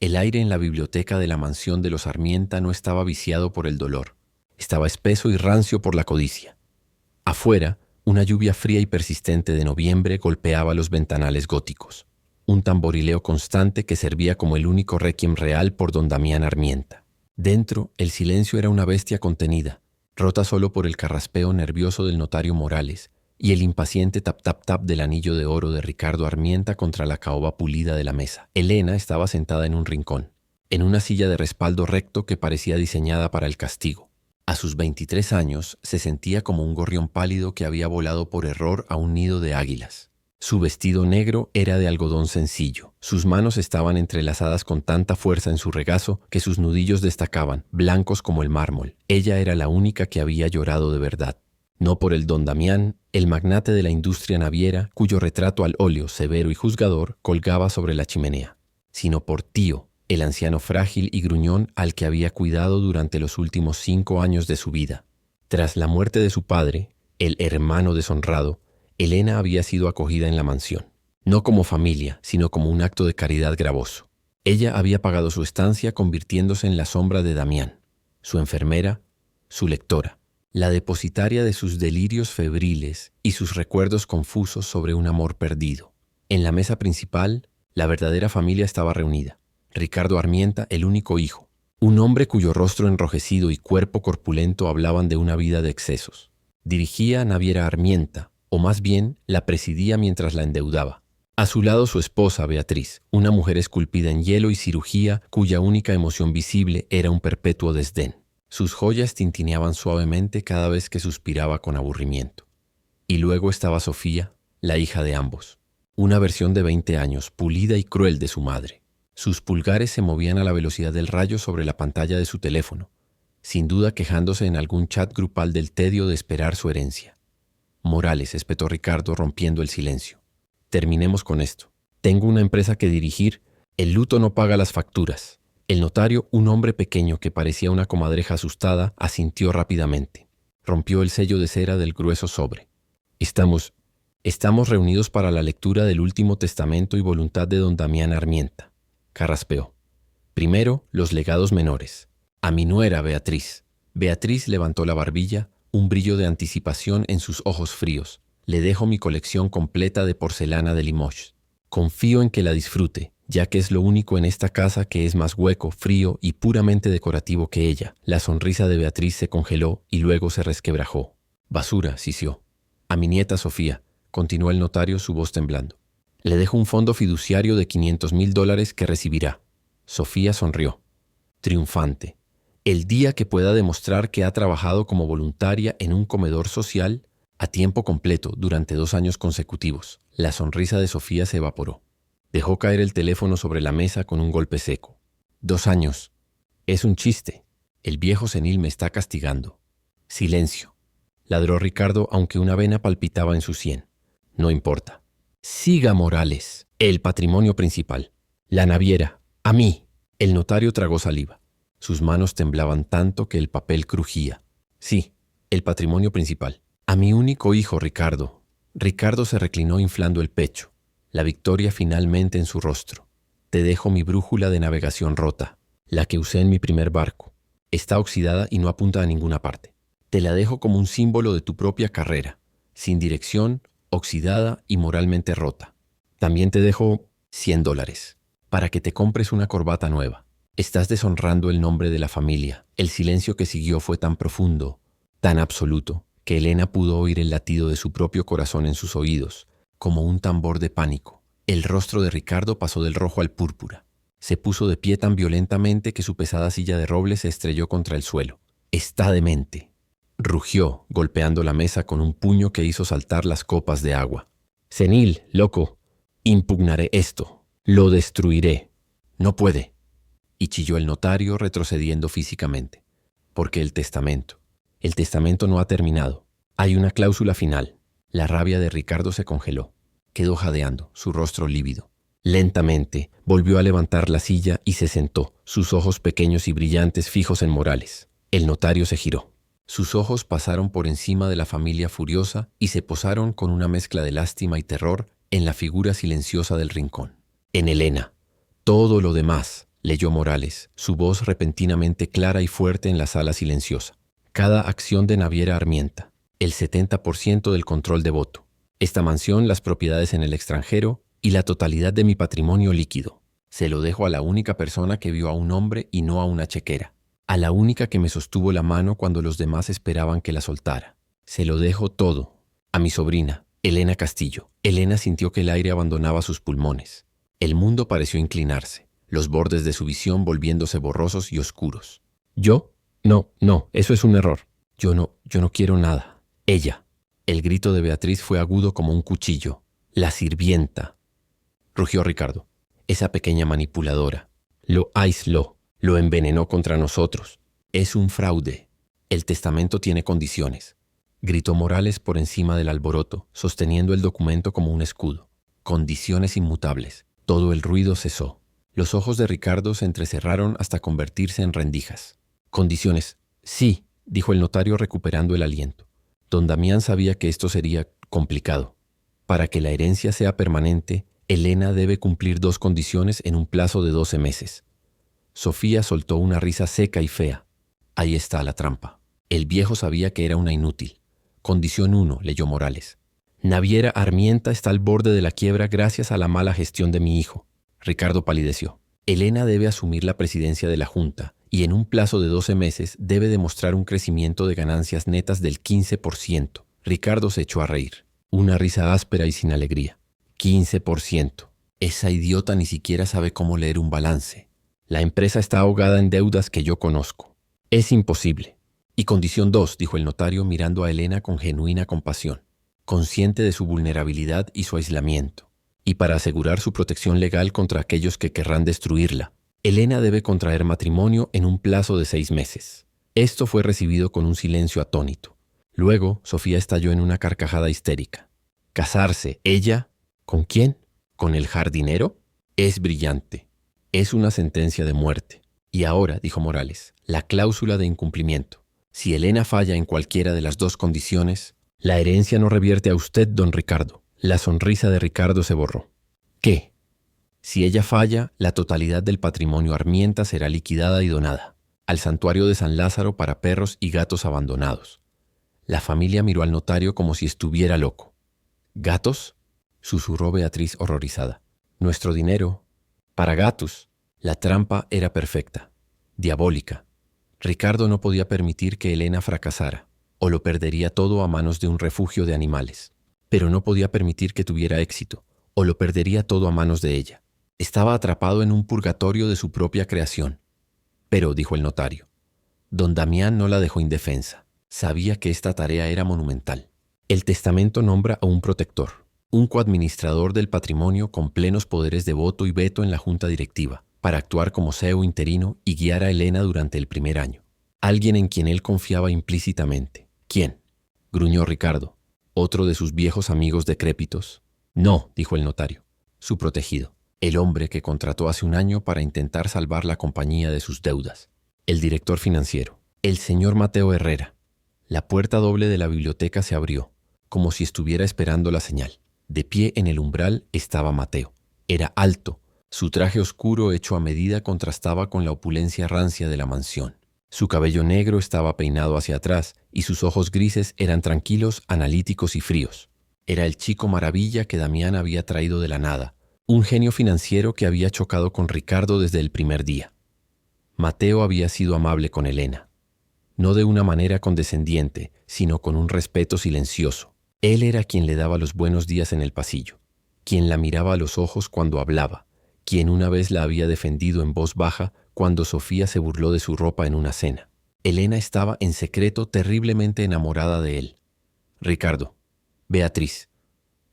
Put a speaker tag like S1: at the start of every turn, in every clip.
S1: El aire en la biblioteca de la mansión de los Armienta no estaba viciado por el dolor. Estaba espeso y rancio por la codicia. Afuera, una lluvia fría y persistente de noviembre golpeaba los ventanales góticos. Un tamborileo constante que servía como el único requiem real por don Damián Armienta. Dentro, el silencio era una bestia contenida, rota solo por el carraspeo nervioso del notario Morales y el impaciente tap-tap-tap del anillo de oro de Ricardo Armienta contra la caoba pulida de la mesa. Elena estaba sentada en un rincón, en una silla de respaldo recto que parecía diseñada para el castigo. A sus 23 años se sentía como un gorrión pálido que había volado por error a un nido de águilas. Su vestido negro era de algodón sencillo. Sus manos estaban entrelazadas con tanta fuerza en su regazo que sus nudillos destacaban, blancos como el mármol. Ella era la única que había llorado de verdad. No por el don Damián, el magnate de la industria naviera, cuyo retrato al óleo severo y juzgador colgaba sobre la chimenea, sino por Tío, el anciano frágil y gruñón al que había cuidado durante los últimos 5 años de su vida. Tras la muerte de su padre, el hermano deshonrado, Elena había sido acogida en la mansión, no como familia, sino como un acto de caridad gravoso. Ella había pagado su estancia convirtiéndose en la sombra de Damián, su enfermera, su lectora, la depositaria de sus delirios febriles y sus recuerdos confusos sobre un amor perdido. En la mesa principal, la verdadera familia estaba reunida. Ricardo Armienta, el único hijo, un hombre cuyo rostro enrojecido y cuerpo corpulento hablaban de una vida de excesos. Dirigía Naviera Armienta, o más bien la presidía mientras la endeudaba. A su lado su esposa, Beatriz, una mujer esculpida en hielo y cirugía cuya única emoción visible era un perpetuo desdén. Sus joyas tintineaban suavemente cada vez que suspiraba con aburrimiento. Y luego estaba Sofía, la hija de ambos, una versión de 20 años, pulida y cruel de su madre. Sus pulgares se movían a la velocidad del rayo sobre la pantalla de su teléfono, sin duda quejándose en algún chat grupal del tedio de esperar su herencia. Morales, espetó Ricardo rompiendo el silencio. Terminemos con esto. Tengo una empresa que dirigir. El luto no paga las facturas. El notario, un hombre pequeño que parecía una comadreja asustada, asintió rápidamente. Rompió el sello de cera del grueso sobre. Estamos reunidos para la lectura del último testamento y voluntad de don Damián Armienta. Carraspeó. Primero, los legados menores. A mi nuera Beatriz. Beatriz levantó la barbilla, un brillo de anticipación en sus ojos fríos. Le dejo mi colección completa de porcelana de Limoges. Confío en que la disfrute, ya que es lo único en esta casa que es más hueco, frío y puramente decorativo que ella. La sonrisa de Beatriz se congeló y luego se resquebrajó. Basura, sisió. A mi nieta Sofía, continuó el notario, su voz temblando. Le dejo un fondo fiduciario de $500,000 que recibirá. Sofía sonrió, triunfante. El día que pueda demostrar que ha trabajado como voluntaria en un comedor social a tiempo completo durante 2 años consecutivos. La sonrisa de Sofía se evaporó. Dejó caer el teléfono sobre la mesa con un golpe seco. 2 años. Es un chiste. El viejo senil me está castigando. Silencio. Ladró Ricardo, aunque una vena palpitaba en su sien. No importa. Siga, Morales. El patrimonio principal. La naviera. A mí. El notario tragó saliva. Sus manos temblaban tanto que el papel crujía. Sí, el patrimonio principal. A mi único hijo, Ricardo. Ricardo se reclinó inflando el pecho, la victoria finalmente en su rostro. Te dejo mi brújula de navegación rota, la que usé en mi primer barco. Está oxidada y no apunta a ninguna parte. Te la dejo como un símbolo de tu propia carrera, sin dirección, oxidada y moralmente rota. También te dejo $100, para que te compres una corbata nueva. Estás deshonrando el nombre de la familia. El silencio que siguió fue tan profundo, tan absoluto, que Elena pudo oír el latido de su propio corazón en sus oídos, como un tambor de pánico. El rostro de Ricardo pasó del rojo al púrpura. Se puso de pie tan violentamente que su pesada silla de roble se estrelló contra el suelo. «Está demente», rugió, golpeando la mesa con un puño que hizo saltar las copas de agua. «Senil, loco, impugnaré esto. Lo destruiré. No puede». Y chilló el notario, retrocediendo físicamente. Porque el testamento no ha terminado. Hay una cláusula final. La rabia de Ricardo se congeló. Quedó jadeando, su rostro lívido. Lentamente, volvió a levantar la silla y se sentó, sus ojos pequeños y brillantes fijos en Morales. El notario se giró. Sus ojos pasaron por encima de la familia furiosa y se posaron con una mezcla de lástima y terror en la figura silenciosa del rincón. En Elena. Todo lo demás, leyó Morales, su voz repentinamente clara y fuerte en la sala silenciosa. Cada acción de Naviera Armienta, el 70% del control de voto, esta mansión, las propiedades en el extranjero y la totalidad de mi patrimonio líquido. Se lo dejo a la única persona que vio a un hombre y no a una chequera, a la única que me sostuvo la mano cuando los demás esperaban que la soltara. Se lo dejo todo, a mi sobrina, Elena Castillo. Elena sintió que el aire abandonaba sus pulmones. El mundo pareció inclinarse, los bordes de su visión volviéndose borrosos y oscuros. ¿Yo? No, eso es un error. Yo no quiero nada. Ella. El grito de Beatriz fue agudo como un cuchillo. La sirvienta. Rugió Ricardo. Esa pequeña manipuladora. Lo aisló, lo envenenó contra nosotros. Es un fraude. El testamento tiene condiciones. Gritó Morales por encima del alboroto, sosteniendo el documento como un escudo. Condiciones inmutables. Todo el ruido cesó. Los ojos de Ricardo se entrecerraron hasta convertirse en rendijas. Condiciones. Sí, dijo el notario recuperando el aliento. Don Damián sabía que esto sería complicado. Para que la herencia sea permanente, Elena debe cumplir 2 condiciones en un plazo de 12 meses. Sofía soltó una risa seca y fea. Ahí está la trampa. El viejo sabía que era una inútil. Condición 1, leyó Morales. Naviera Armienta está al borde de la quiebra gracias a la mala gestión de mi hijo. Ricardo palideció. Elena debe asumir la presidencia de la Junta y en un plazo de 12 meses debe demostrar un crecimiento de ganancias netas del 15%. Ricardo se echó a reír. Una risa áspera y sin alegría. 15%. Esa idiota ni siquiera sabe cómo leer un balance. La empresa está ahogada en deudas que yo conozco. Es imposible. Y condición 2, dijo el notario mirando a Elena con genuina compasión, consciente de su vulnerabilidad y su aislamiento. Y para asegurar su protección legal contra aquellos que querrán destruirla, Elena debe contraer matrimonio en un plazo de 6 meses. Esto fue recibido con un silencio atónito. Luego, Sofía estalló en una carcajada histérica. ¿Casarse? ¿Ella? ¿Con quién? ¿Con el jardinero? Es brillante. Es una sentencia de muerte. Y ahora, dijo Morales, la cláusula de incumplimiento. Si Elena falla en cualquiera de las 2 condiciones, la herencia no revierte a usted, don Ricardo. La sonrisa de Ricardo se borró. ¿Qué? Si ella falla, la totalidad del patrimonio Armienta será liquidada y donada al santuario de San Lázaro para perros y gatos abandonados. La familia miró al notario como si estuviera loco. ¿Gatos?, susurró Beatriz horrorizada. Nuestro dinero. Para gatos. La trampa era perfecta, diabólica. Ricardo no podía permitir que Elena fracasara, o lo perdería todo a manos de un refugio de animales. Pero no podía permitir que tuviera éxito, o lo perdería todo a manos de ella. Estaba atrapado en un purgatorio de su propia creación. Pero, dijo el notario, don Damián no la dejó indefensa. Sabía que esta tarea era monumental. El testamento nombra a un protector, un coadministrador del patrimonio con plenos poderes de voto y veto en la junta directiva, para actuar como CEO interino y guiar a Elena durante el primer año. Alguien en quien él confiaba implícitamente. ¿Quién?, gruñó Ricardo. ¿Otro de sus viejos amigos decrépitos? No, dijo el notario. Su protegido. El hombre que contrató hace un año para intentar salvar la compañía de sus deudas. El director financiero. El señor Mateo Herrera. La puerta doble de la biblioteca se abrió, como si estuviera esperando la señal. De pie en el umbral estaba Mateo. Era alto. Su traje oscuro hecho a medida contrastaba con la opulencia rancia de la mansión. Su cabello negro estaba peinado hacia atrás y sus ojos grises eran tranquilos, analíticos y fríos. Era el chico maravilla que Damián había traído de la nada, un genio financiero que había chocado con Ricardo desde el primer día. Mateo había sido amable con Elena, no de una manera condescendiente, sino con un respeto silencioso. Él era quien le daba los buenos días en el pasillo, quien la miraba a los ojos cuando hablaba, quien una vez la había defendido en voz baja cuando Sofía se burló de su ropa en una cena. Elena estaba en secreto terriblemente enamorada de él. Ricardo. Beatriz.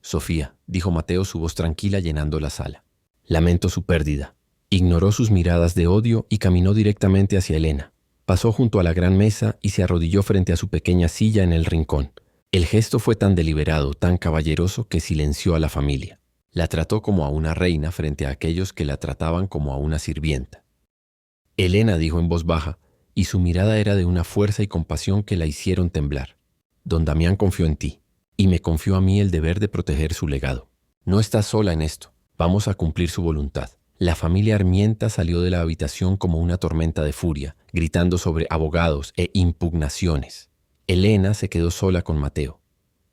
S1: Sofía, dijo Mateo, su voz tranquila llenando la sala. Lamento su pérdida. Ignoró sus miradas de odio y caminó directamente hacia Elena. Pasó junto a la gran mesa y se arrodilló frente a su pequeña silla en el rincón. El gesto fue tan deliberado, tan caballeroso, que silenció a la familia. La trató como a una reina frente a aquellos que la trataban como a una sirvienta. Elena, dijo en voz baja, y su mirada era de una fuerza y compasión que la hicieron temblar. Don Damián confió en ti, y me confió a mí el deber de proteger su legado. No estás sola en esto. Vamos a cumplir su voluntad. La familia Armienta salió de la habitación como una tormenta de furia, gritando sobre abogados e impugnaciones. Elena se quedó sola con Mateo.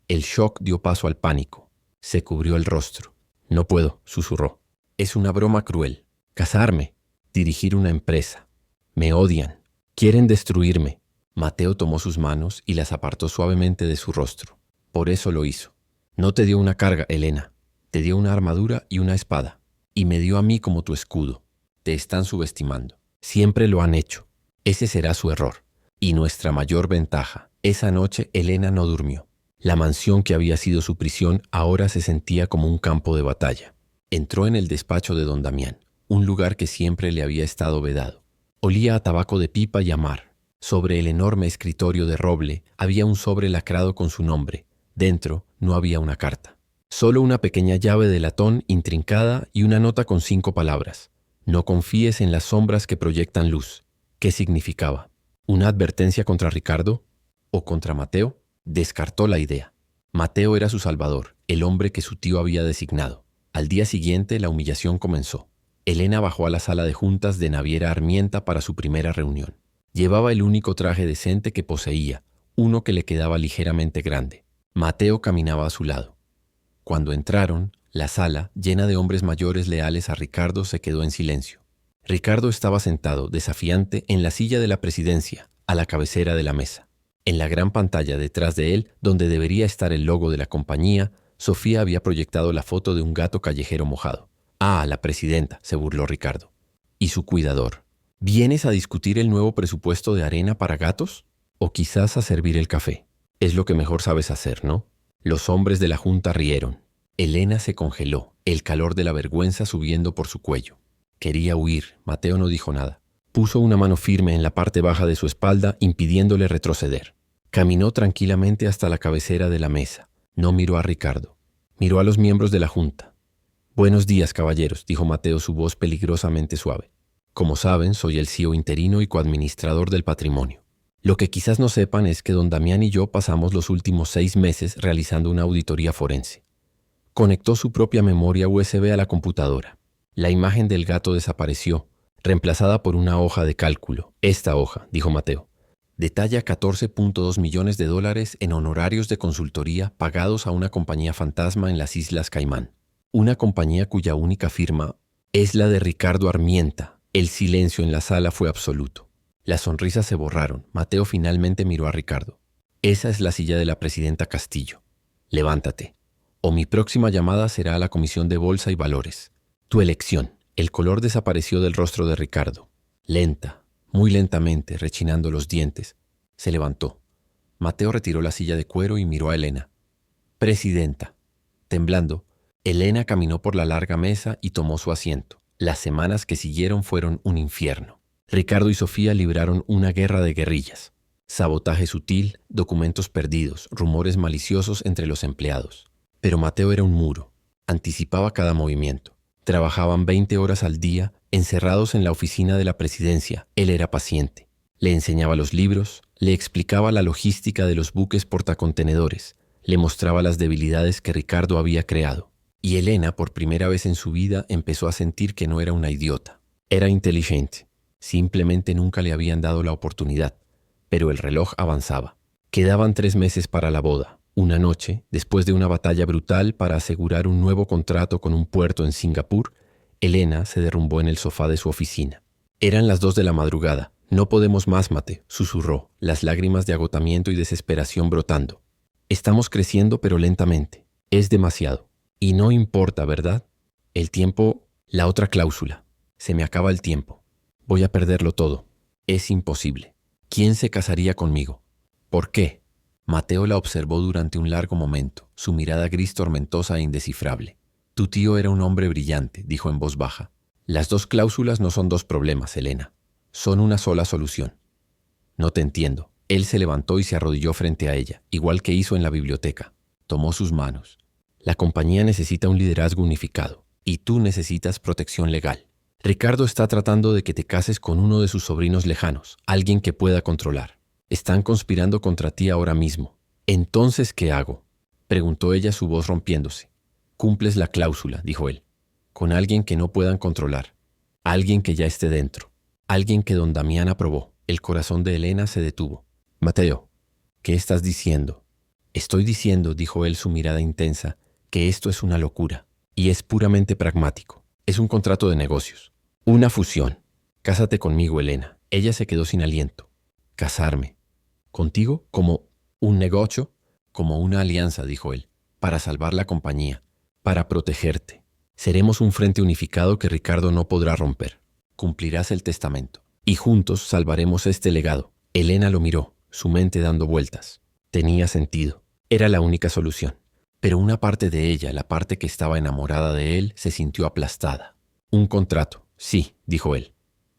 S1: El shock dio paso al pánico. Se cubrió el rostro. «No puedo», susurró. «Es una broma cruel. Casarme. Dirigir una empresa. Me odian. Quieren destruirme». Mateo tomó sus manos y las apartó suavemente de su rostro. «Por eso lo hizo. No te dio una carga, Elena. Te dio una armadura y una espada. Y me dio a mí como tu escudo. Te están subestimando. Siempre lo han hecho. Ese será su error. Y nuestra mayor ventaja». Esa noche Elena no durmió. La mansión que había sido su prisión ahora se sentía como un campo de batalla. Entró en el despacho de don Damián, un lugar que siempre le había estado vedado. Olía a tabaco de pipa y a mar. Sobre el enorme escritorio de roble había un sobre lacrado con su nombre. Dentro no había una carta. Solo una pequeña llave de latón intrincada y una nota con 5 palabras. «No confíes en las sombras que proyectan luz». ¿Qué significaba? ¿Una advertencia contra Ricardo? ¿O contra Mateo? Descartó la idea. Mateo era su salvador, el hombre que su tío había designado. Al día siguiente la humillación comenzó. Elena bajó a la sala de juntas de Naviera Armienta para su primera reunión. Llevaba el único traje decente que poseía, uno que le quedaba ligeramente grande. Mateo caminaba a su lado. Cuando entraron, la sala, llena de hombres mayores leales a Ricardo, se quedó en silencio. Ricardo estaba sentado, desafiante, en la silla de la presidencia, a la cabecera de la mesa. En la gran pantalla detrás de él, donde debería estar el logo de la compañía, Sofía había proyectado la foto de un gato callejero mojado. «Ah, la presidenta», se burló Ricardo. «Y su cuidador. ¿Vienes a discutir el nuevo presupuesto de arena para gatos? ¿O quizás a servir el café? Es lo que mejor sabes hacer, ¿no?» Los hombres de la junta rieron. Elena se congeló, el calor de la vergüenza subiendo por su cuello. Quería huir. Mateo no dijo nada. Puso una mano firme en la parte baja de su espalda, impidiéndole retroceder. Caminó tranquilamente hasta la cabecera de la mesa. No miró a Ricardo. Miró a los miembros de la junta. «Buenos días, caballeros», dijo Mateo, su voz peligrosamente suave. «Como saben, soy el CEO interino y coadministrador del patrimonio. Lo que quizás no sepan es que don Damián y yo pasamos los últimos 6 meses realizando una auditoría forense». Conectó su propia memoria USB a la computadora. La imagen del gato desapareció, reemplazada por una hoja de cálculo. «Esta hoja», dijo Mateo, «detalla $14.2 millones en honorarios de consultoría pagados a una compañía fantasma en las Islas Caimán. Una compañía cuya única firma es la de Ricardo Armienta». El silencio en la sala fue absoluto. Las sonrisas se borraron. Mateo finalmente miró a Ricardo. «Esa es la silla de la presidenta Castillo. Levántate, o mi próxima llamada será a la Comisión de Bolsa y Valores. Tu elección». El color desapareció del rostro de Ricardo. Lenta, muy lentamente, rechinando los dientes, se levantó. Mateo retiró la silla de cuero y miró a Elena. «Presidenta». Temblando, Elena caminó por la larga mesa y tomó su asiento. Las semanas que siguieron fueron un infierno. Ricardo y Sofía libraron una guerra de guerrillas. Sabotaje sutil, documentos perdidos, rumores maliciosos entre los empleados. Pero Mateo era un muro. Anticipaba cada movimiento. Trabajaban 20 horas al día, encerrados en la oficina de la presidencia. Él era paciente. Le enseñaba los libros, le explicaba la logística de los buques portacontenedores, le mostraba las debilidades que Ricardo había creado. Y Elena, por primera vez en su vida, empezó a sentir que no era una idiota. Era inteligente. Simplemente nunca le habían dado la oportunidad. Pero el reloj avanzaba. Quedaban 3 meses para la boda. Una noche, después de una batalla brutal para asegurar un nuevo contrato con un puerto en Singapur, Elena se derrumbó en el sofá de su oficina. Eran las 2 de la madrugada. «No podemos más, Mate», susurró, las lágrimas de agotamiento y desesperación brotando. «Estamos creciendo, pero lentamente. Es demasiado. Y no importa, ¿verdad? El tiempo, la otra cláusula. Se me acaba el tiempo. Voy a perderlo todo. Es imposible. ¿Quién se casaría conmigo? ¿Por qué?» Mateo la observó durante un largo momento, su mirada gris tormentosa e indescifrable. «Tu tío era un hombre brillante», dijo en voz baja. «Las 2 cláusulas no son 2 problemas, Elena. Son una sola solución». «No te entiendo». Él se levantó y se arrodilló frente a ella, igual que hizo en la biblioteca. Tomó sus manos. «La compañía necesita un liderazgo unificado, y tú necesitas protección legal. Ricardo está tratando de que te cases con uno de sus sobrinos lejanos, alguien que pueda controlar. Están conspirando contra ti ahora mismo. ¿Entonces qué hago?», preguntó ella, su voz rompiéndose. «Cumples la cláusula», dijo él, «con alguien que no puedan controlar. Alguien que ya esté dentro. Alguien que don Damián aprobó. El corazón de Elena se detuvo. Mateo, ¿qué estás diciendo? Estoy diciendo, dijo él, su mirada intensa, que esto es una locura. Y es puramente pragmático. Es un contrato de negocios. Una fusión. Cásate conmigo, Elena. Ella se quedó sin aliento. ¿Casarme? ¿Contigo? ¿Como un negocio? Como una alianza, dijo él, para salvar la compañía, para protegerte. Seremos un frente unificado que Ricardo no podrá romper. Cumplirás el testamento. Y juntos salvaremos este legado. Elena lo miró, su mente dando vueltas. Tenía sentido. Era la única solución. Pero una parte de ella, la parte que estaba enamorada de él, se sintió aplastada. Un contrato, sí, dijo él.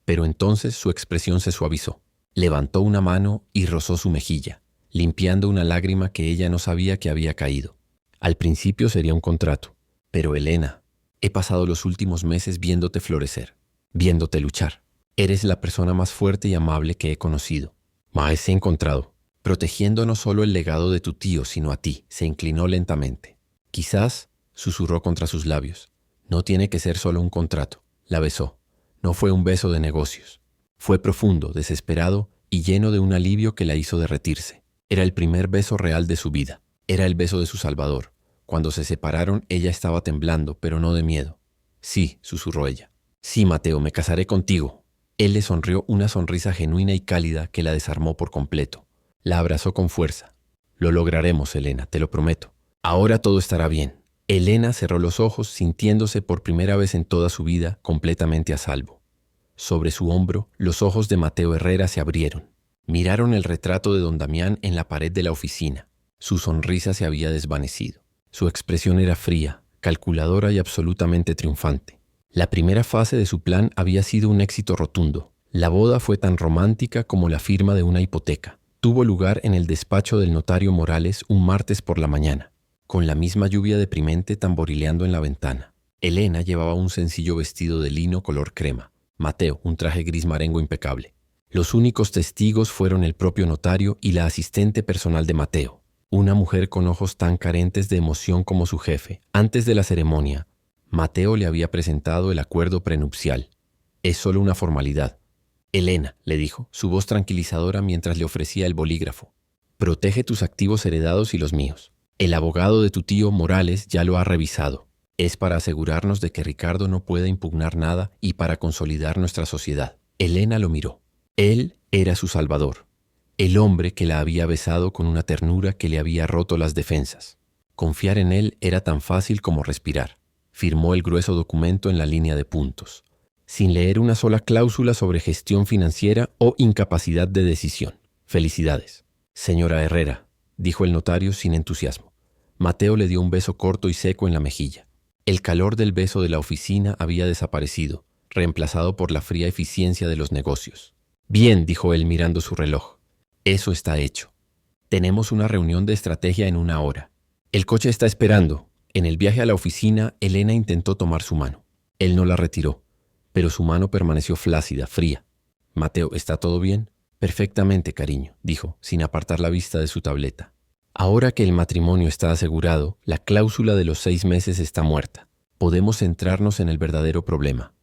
S1: Pero entonces su expresión se suavizó. Levantó una mano y rozó su mejilla, limpiando una lágrima que ella no sabía que había caído. Al principio sería un contrato. Pero Elena, he pasado los últimos meses viéndote florecer, viéndote luchar. Eres la persona más fuerte y amable que he conocido. Maes he encontrado, protegiendo no solo el legado de tu tío, sino a ti. Se inclinó lentamente. Quizás, susurró contra sus labios, no tiene que ser solo un contrato. La besó. No fue un beso de negocios. Fue profundo, desesperado y lleno de un alivio que la hizo derretirse. Era el primer beso real de su vida. Era el beso de su Salvador. Cuando se separaron, ella estaba temblando, pero no de miedo. Sí, susurró ella. Sí, Mateo, me casaré contigo. Él le sonrió una sonrisa genuina y cálida que la desarmó por completo. La abrazó con fuerza. Lo lograremos, Elena, te lo prometo. Ahora todo estará bien. Elena cerró los ojos, sintiéndose por primera vez en toda su vida completamente a salvo. Sobre su hombro, los ojos de Mateo Herrera se abrieron. Miraron el retrato de don Damián en la pared de la oficina. Su sonrisa se había desvanecido. Su expresión era fría, calculadora y absolutamente triunfante. La primera fase de su plan había sido un éxito rotundo. La boda fue tan romántica como la firma de una hipoteca. Tuvo lugar en el despacho del notario Morales un martes por la mañana, con la misma lluvia deprimente tamborileando en la ventana. Elena llevaba un sencillo vestido de lino color crema. Mateo, un traje gris marengo impecable. Los únicos testigos fueron el propio notario y la asistente personal de Mateo, una mujer con ojos tan carentes de emoción como su jefe. Antes de la ceremonia, Mateo le había presentado el acuerdo prenupcial. Es solo una formalidad. Elena, le dijo, su voz tranquilizadora mientras le ofrecía el bolígrafo. Protege tus activos heredados y los míos. El abogado de tu tío Morales ya lo ha revisado. Es para asegurarnos de que Ricardo no pueda impugnar nada y para consolidar nuestra sociedad. Elena lo miró. Él era su salvador. El hombre que la había besado con una ternura que le había roto las defensas. Confiar en él era tan fácil como respirar. Firmó el grueso documento en la línea de puntos, sin leer una sola cláusula sobre gestión financiera o incapacidad de decisión. Felicidades. Señora Herrera, dijo el notario sin entusiasmo. Mateo le dio un beso corto y seco en la mejilla. El calor del beso de la oficina había desaparecido, reemplazado por la fría eficiencia de los negocios. Bien, dijo él mirando su reloj. Eso está hecho. Tenemos una reunión de estrategia en 1 hora. El coche está esperando. En el viaje a la oficina, Elena intentó tomar su mano. Él no la retiró, pero su mano permaneció flácida, fría. Mateo, ¿está todo bien? Perfectamente, cariño, dijo, sin apartar la vista de su tableta. Ahora que el matrimonio está asegurado, la cláusula de los 6 meses está muerta. Podemos centrarnos en el verdadero problema,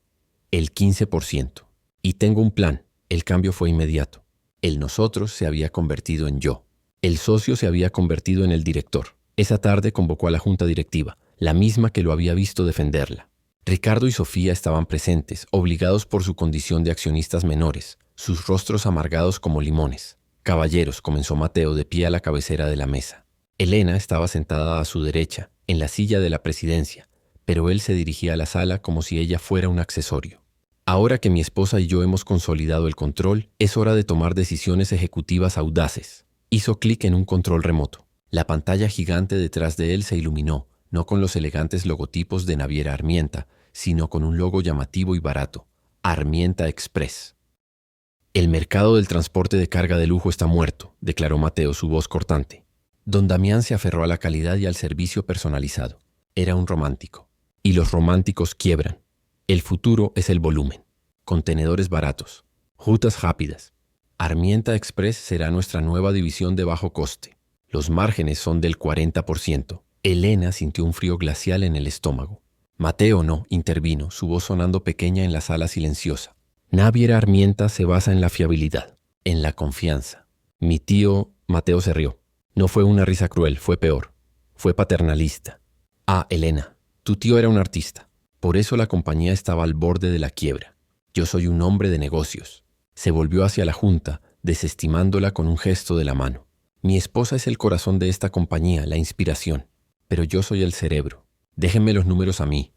S1: el 15%. Y tengo un plan. El cambio fue inmediato. El nosotros se había convertido en yo. El socio se había convertido en el director. Esa tarde convocó a la junta directiva, la misma que lo había visto defenderla. Ricardo y Sofía estaban presentes, obligados por su condición de accionistas menores, sus rostros amargados como limones. Caballeros, comenzó Mateo de pie a la cabecera de la mesa. Elena estaba sentada a su derecha, en la silla de la presidencia, pero él se dirigía a la sala como si ella fuera un accesorio. Ahora que mi esposa y yo hemos consolidado el control, es hora de tomar decisiones ejecutivas audaces. Hizo clic en un control remoto. La pantalla gigante detrás de él se iluminó, no con los elegantes logotipos de Naviera Armienta, sino con un logo llamativo y barato, Armienta Express. El mercado del transporte de carga de lujo está muerto, declaró Mateo, su voz cortante. Don Damián se aferró a la calidad y al servicio personalizado. Era un romántico. Y los románticos quiebran. El futuro es el volumen. Contenedores baratos. Rutas rápidas. Armienta Express será nuestra nueva división de bajo coste. Los márgenes son del 40%. Elena sintió un frío glacial en el estómago. Mateo no, intervino, su voz sonando pequeña en la sala silenciosa. Naviera Armienta se basa en la fiabilidad, en la confianza. Mi tío, Mateo se rió. No fue una risa cruel, fue peor. Fue paternalista. Ah, Elena, tu tío era un artista. Por eso la compañía estaba al borde de la quiebra. Yo soy un hombre de negocios. Se volvió hacia la junta, desestimándola con un gesto de la mano. Mi esposa es el corazón de esta compañía, la inspiración. Pero yo soy el cerebro. Déjenme los números a mí.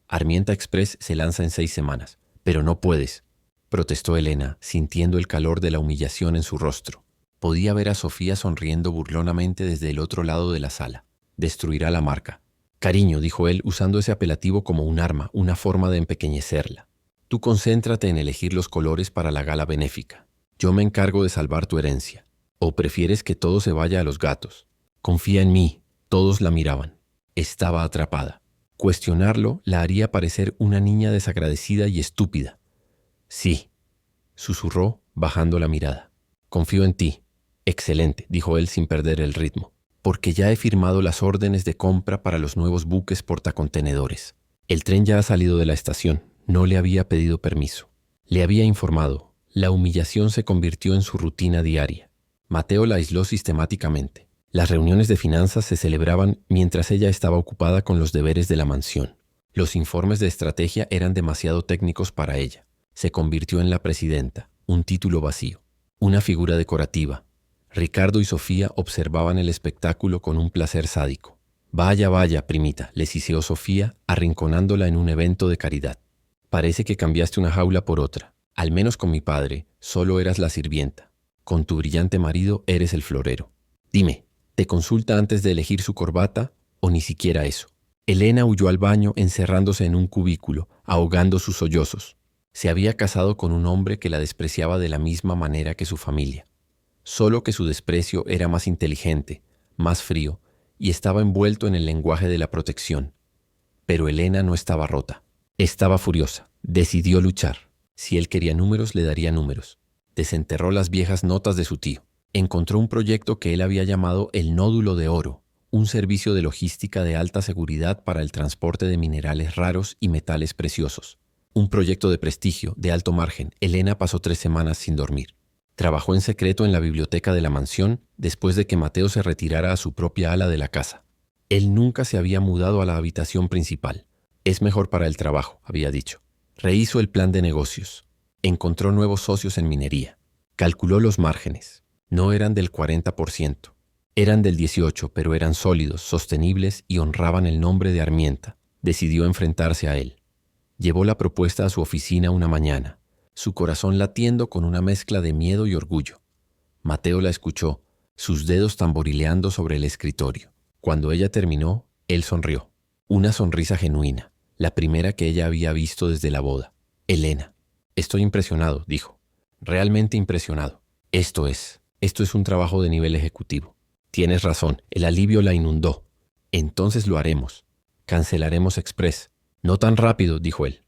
S1: Armienta Express se lanza en 6 semanas. Pero no puedes, protestó Elena, sintiendo el calor de la humillación en su rostro. Podía ver a Sofía sonriendo burlonamente desde el otro lado de la sala. Destruirá la marca. Cariño, dijo él, usando ese apelativo como un arma, una forma de empequeñecerla. Tú concéntrate en elegir los colores para la gala benéfica. Yo me encargo de salvar tu herencia. ¿O prefieres que todo se vaya a los gatos? Confía en mí. Todos la miraban. Estaba atrapada. Cuestionarlo la haría parecer una niña desagradecida y estúpida. Sí, susurró, bajando la mirada. Confío en ti. Excelente, dijo él sin perder el ritmo. Porque ya he firmado las órdenes de compra para los nuevos buques portacontenedores. El tren ya ha salido de la estación. No le había pedido permiso. Le había informado. La humillación se convirtió en su rutina diaria. Mateo la aisló sistemáticamente. Las reuniones de finanzas se celebraban mientras ella estaba ocupada con los deberes de la mansión. Los informes de estrategia eran demasiado técnicos para ella. Se convirtió en la presidenta, un título vacío, una figura decorativa. Ricardo y Sofía observaban el espectáculo con un placer sádico. Vaya, vaya, primita, le siseó Sofía, arrinconándola en un evento de caridad. Parece que cambiaste una jaula por otra. Al menos con mi padre, solo eras la sirvienta. Con tu brillante marido eres el florero. Dime, ¿te consulta antes de elegir su corbata o ni siquiera eso? Elena huyó al baño encerrándose en un cubículo, ahogando sus sollozos. Se había casado con un hombre que la despreciaba de la misma manera que su familia. Solo que su desprecio era más inteligente, más frío, y estaba envuelto en el lenguaje de la protección. Pero Elena no estaba rota. Estaba furiosa. Decidió luchar. Si él quería números, le daría números. Desenterró las viejas notas de su tío. Encontró un proyecto que él había llamado el Nódulo de Oro, un servicio de logística de alta seguridad para el transporte de minerales raros y metales preciosos. Un proyecto de prestigio, de alto margen. Elena pasó 3 semanas sin dormir. Trabajó en secreto en la biblioteca de la mansión después de que Mateo se retirara a su propia ala de la casa. Él nunca se había mudado a la habitación principal. Es mejor para el trabajo, había dicho. Rehizo el plan de negocios. Encontró nuevos socios en minería. Calculó los márgenes. No eran del 40%. Eran del 18%, pero eran sólidos, sostenibles y honraban el nombre de Armienta. Decidió enfrentarse a él. Llevó la propuesta a su oficina una mañana, su corazón latiendo con una mezcla de miedo y orgullo. Mateo la escuchó, sus dedos tamborileando sobre el escritorio. Cuando ella terminó, él sonrió. Una sonrisa genuina, la primera que ella había visto desde la boda. Elena. Estoy impresionado, dijo. Realmente impresionado. Esto es un trabajo de nivel ejecutivo. Tienes razón, el alivio la inundó. Entonces lo haremos. Cancelaremos Express. No tan rápido, dijo él.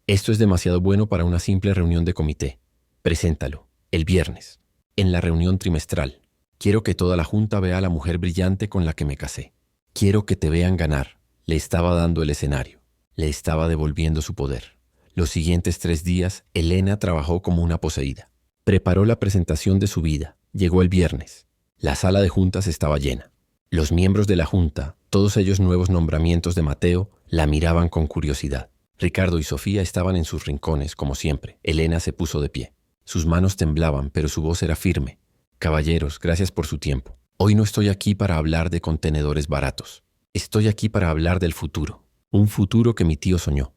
S1: Esto es demasiado bueno para una simple reunión de comité. Preséntalo, el viernes, en la reunión trimestral. Quiero que toda la junta vea a la mujer brillante con la que me casé. Quiero que te vean ganar. Le estaba dando el escenario. Le estaba devolviendo su poder. Los siguientes 3 días, Elena trabajó como una poseída. Preparó la presentación de su vida. Llegó el viernes. La sala de juntas estaba llena. Los miembros de la junta, todos ellos nuevos nombramientos de Mateo, la miraban con curiosidad. Ricardo y Sofía estaban en sus rincones, como siempre. Elena se puso de pie. Sus manos temblaban, pero su voz era firme. Caballeros, gracias por su tiempo. Hoy no estoy aquí para hablar de contenedores baratos. Estoy aquí para hablar del futuro. Un futuro que mi tío soñó.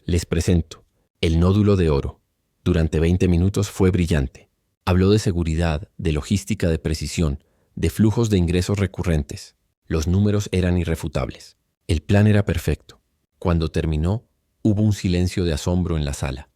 S1: Les presento el Nódulo de Oro. Durante 20 minutos fue brillante. Habló de seguridad, de logística de precisión, de flujos de ingresos recurrentes. Los números eran irrefutables. El plan era perfecto. Cuando terminó, hubo un silencio de asombro en la sala.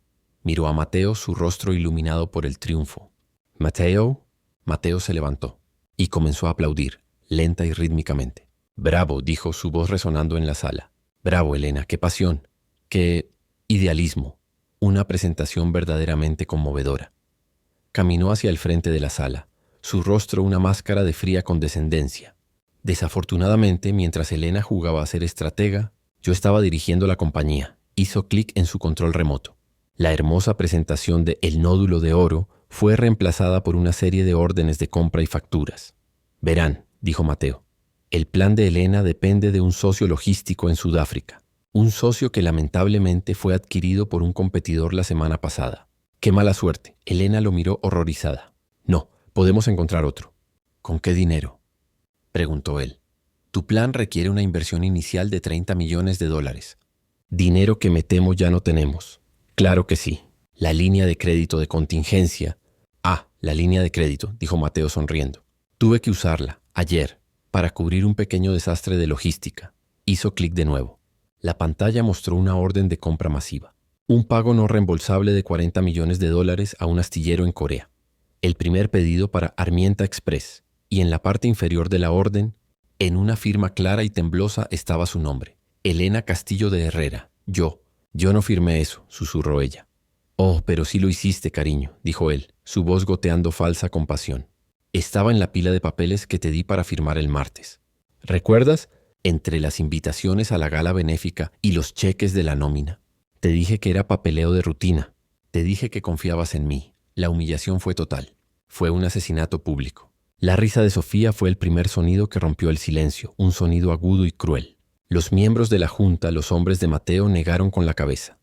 S1: Miró a Mateo, su rostro iluminado por el triunfo. «Mateo». Mateo se levantó y comenzó a aplaudir, lenta y rítmicamente. «Bravo», dijo, su voz resonando en la sala. «Bravo, Elena, qué pasión, qué idealismo». Una presentación verdaderamente conmovedora. Caminó hacia el frente de la sala, su rostro una máscara de fría condescendencia. Desafortunadamente, mientras Elena jugaba a ser estratega, Yo estaba dirigiendo la compañía. Hizo clic en su control remoto. La hermosa presentación de El Nódulo de Oro fue reemplazada por una serie de órdenes de compra y facturas. Verán, dijo Mateo, el plan de Elena depende de un socio logístico en Sudáfrica. Un socio que lamentablemente fue adquirido por un competidor la semana pasada. ¡Qué mala suerte! Elena lo miró horrorizada. No, podemos encontrar otro. ¿Con qué dinero?, preguntó él. Tu plan requiere una inversión inicial de $30 millones. Dinero que me temo ya no tenemos. Claro que sí. La línea de crédito de contingencia. Ah, la línea de crédito, dijo Mateo sonriendo. Tuve que usarla, ayer, para cubrir un pequeño desastre de logística. Hizo clic de nuevo. La pantalla mostró una orden de compra masiva. Un pago no reembolsable de $40 millones a un astillero en Corea. El primer pedido para Armienta Express. Y en la parte inferior de la orden, en una firma clara y temblosa estaba su nombre. Elena Castillo de Herrera. Yo no firmé eso, susurró ella. Oh, pero sí lo hiciste, cariño, dijo él, su voz goteando falsa compasión. Estaba en la pila de papeles que te di para firmar el martes. ¿Recuerdas? Entre las invitaciones a la gala benéfica y los cheques de la nómina. Te dije que era papeleo de rutina. Te dije que confiabas en mí. La humillación fue total. Fue un asesinato público. La risa de Sofía fue el primer sonido que rompió el silencio, un sonido agudo y cruel. Los miembros de la junta, los hombres de Mateo, negaron con la cabeza.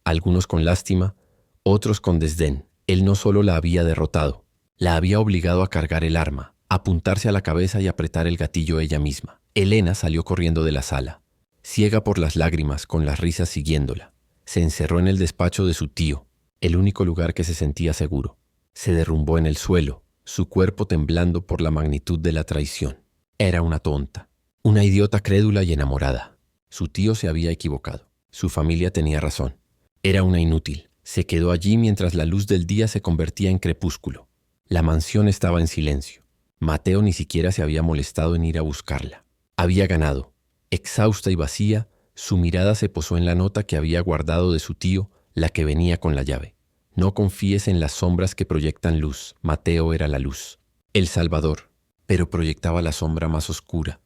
S1: Algunos con lástima, otros con desdén. Él no solo la había derrotado, la había obligado a cargar el arma, a apuntarse a la cabeza y apretar el gatillo ella misma. Elena salió corriendo de la sala, ciega por las lágrimas, con las risas siguiéndola. Se encerró en el despacho de su tío, el único lugar que se sentía seguro. Se derrumbó en el suelo, su cuerpo temblando por la magnitud de la traición. Era una tonta, una idiota crédula y enamorada. Su tío se había equivocado. Su familia tenía razón. Era una inútil. Se quedó allí mientras la luz del día se convertía en crepúsculo. La mansión estaba en silencio. Mateo ni siquiera se había molestado en ir a buscarla. Había ganado. Exhausta y vacía, su mirada se posó en la nota que había guardado de su tío, la que venía con la llave. No confíes en las sombras que proyectan luz. Mateo era la luz. El Salvador. Pero proyectaba la sombra más oscura.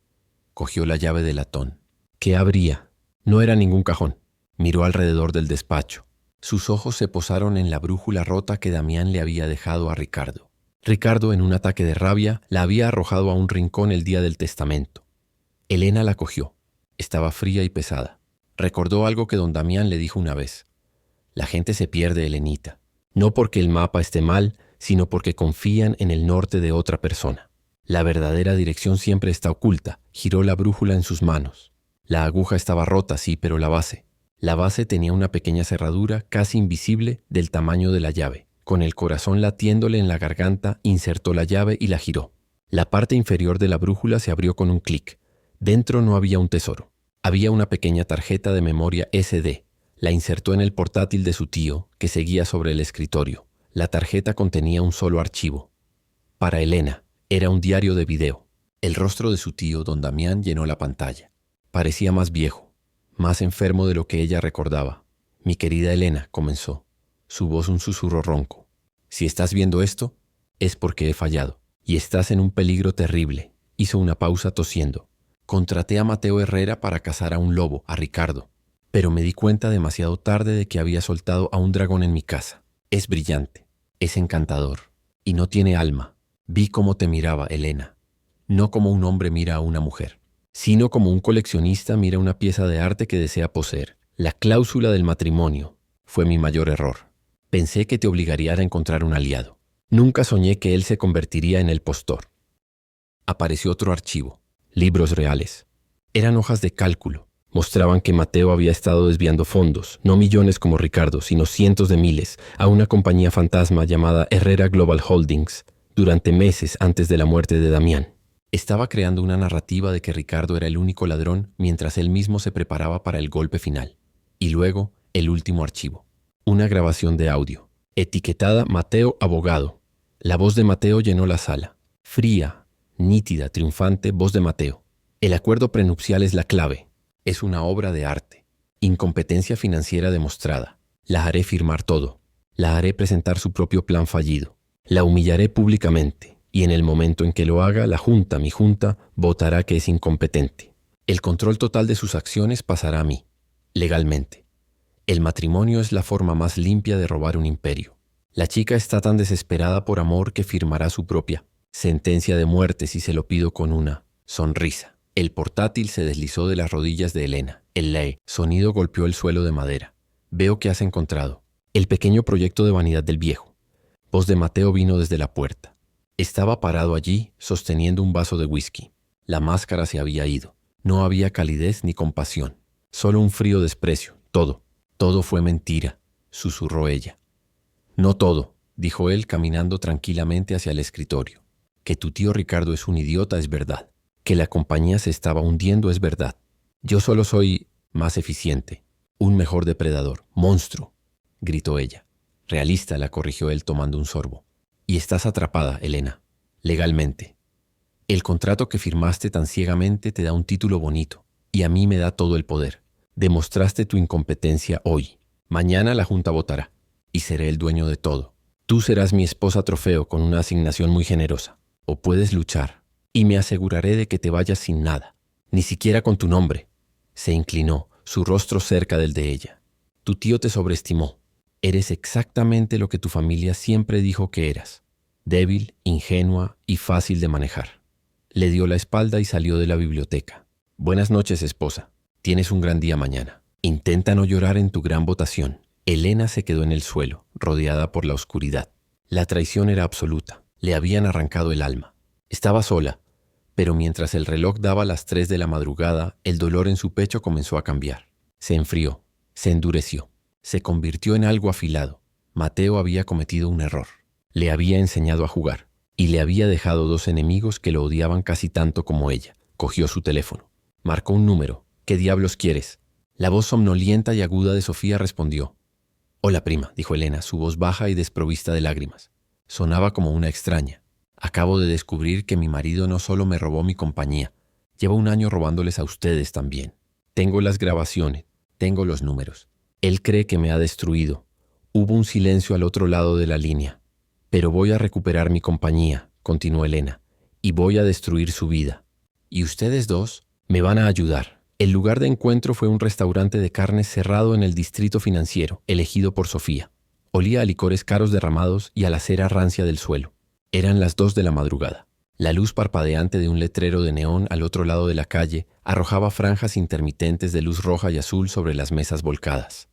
S1: Cogió la llave de latón. ¿Qué habría? No era ningún cajón. Miró alrededor del despacho. Sus ojos se posaron en la brújula rota que Damián le había dejado a Ricardo. Ricardo, en un ataque de rabia, la había arrojado a un rincón el día del testamento. Elena la cogió. Estaba fría y pesada. Recordó algo que don Damián le dijo una vez. La gente se pierde, Elenita. No porque el mapa esté mal, sino porque confían en el norte de otra persona. La verdadera dirección siempre está oculta. Giró la brújula en sus manos. La aguja estaba rota, sí, pero la base. La base tenía una pequeña cerradura casi invisible del tamaño de la llave. Con el corazón latiéndole en la garganta, insertó la llave y la giró. La parte inferior de la brújula se abrió con un clic. Dentro no había un tesoro. Había una pequeña tarjeta de memoria SD. La insertó en el portátil de su tío, que seguía sobre el escritorio. La tarjeta contenía un solo archivo. Para Elena, era un diario de video. El rostro de su tío, don Damián, llenó la pantalla. Parecía más viejo, más enfermo de lo que ella recordaba. Mi querida Elena, comenzó. Su voz un susurro ronco. Si estás viendo esto, es porque he fallado. Y estás en un peligro terrible. Hizo una pausa tosiendo. Contraté a Mateo Herrera para cazar a un lobo, a Ricardo. Pero me di cuenta demasiado tarde de que había soltado a un dragón en mi casa. Es brillante, es encantador, y no tiene alma. Vi cómo te miraba, Elena. No como un hombre mira a una mujer, sino como un coleccionista mira una pieza de arte que desea poseer. La cláusula del matrimonio fue mi mayor error. Pensé que te obligaría a encontrar un aliado. Nunca soñé que él se convertiría en el postor. Apareció otro archivo, libros reales. Eran hojas de cálculo. Mostraban que Mateo había estado desviando fondos, no millones como Ricardo, sino cientos de miles, a una compañía fantasma llamada Herrera Global Holdings, durante meses antes de la muerte de Damián. Estaba creando una narrativa de que Ricardo era el único ladrón mientras él mismo se preparaba para el golpe final. Y luego, el último archivo. Una grabación de audio, etiquetada Mateo Abogado. La voz de Mateo llenó la sala. Fría, nítida, triunfante voz de Mateo. El acuerdo prenupcial es la clave. Es una obra de arte. Incompetencia financiera demostrada. La haré firmar todo. La haré presentar su propio plan fallido. La humillaré públicamente. Y en el momento en que lo haga, la junta, mi junta, votará que es incompetente. El control total de sus acciones pasará a mí, legalmente. El matrimonio es la forma más limpia de robar un imperio. La chica está tan desesperada por amor que firmará su propia sentencia de muerte si se lo pido con una sonrisa. El portátil se deslizó de las rodillas de Elena. El sonido golpeó el suelo de madera. Veo que has encontrado el pequeño proyecto de vanidad del viejo. Voz de Mateo vino desde la puerta. Estaba parado allí, sosteniendo un vaso de whisky. La máscara se había ido. No había calidez ni compasión. Solo un frío desprecio. Todo fue mentira, susurró ella. No todo, dijo él caminando tranquilamente hacia el escritorio. Que tu tío Ricardo es un idiota es verdad. Que la compañía se estaba hundiendo es verdad. Yo solo soy más eficiente, un mejor depredador, monstruo, gritó ella. Realista, la corrigió él tomando un sorbo. Y estás atrapada, Elena, legalmente. El contrato que firmaste tan ciegamente te da un título bonito, y a mí me da todo el poder. Demostraste tu incompetencia hoy. Mañana la Junta votará, y seré el dueño de todo. Tú serás mi esposa trofeo con una asignación muy generosa. O puedes luchar, y me aseguraré de que te vayas sin nada, ni siquiera con tu nombre. Se inclinó, su rostro cerca del de ella. Tu tío te sobreestimó. Eres exactamente lo que tu familia siempre dijo que eras. Débil, ingenua y fácil de manejar. Le dio la espalda y salió de la biblioteca. Buenas noches, esposa. Tienes un gran día mañana. Intenta no llorar en tu gran votación. Elena se quedó en el suelo, rodeada por la oscuridad. La traición era absoluta. Le habían arrancado el alma. Estaba sola, pero mientras el reloj daba las 3 de la madrugada, el dolor en su pecho comenzó a cambiar. Se enfrió, se endureció, se convirtió en algo afilado. Mateo había cometido un error. Le había enseñado a jugar, y le había dejado 2 enemigos que lo odiaban casi tanto como ella. Cogió su teléfono. Marcó un número. ¿Qué diablos quieres? La voz somnolienta y aguda de Sofía respondió. Hola, prima, dijo Elena, su voz baja y desprovista de lágrimas. Sonaba como una extraña. Acabo de descubrir que mi marido no solo me robó mi compañía, lleva 1 año robándoles a ustedes también. Tengo las grabaciones, tengo los números. Él cree que me ha destruido. Hubo un silencio al otro lado de la línea. Pero voy a recuperar mi compañía, continuó Elena, y voy a destruir su vida. Y ustedes 2 me van a ayudar. El lugar de encuentro fue un restaurante de carnes cerrado en el distrito financiero, elegido por Sofía. Olía a licores caros derramados y a la cera rancia del suelo. Eran las 2 de la madrugada. La luz parpadeante de un letrero de neón al otro lado de la calle arrojaba franjas intermitentes de luz roja y azul sobre las mesas volcadas.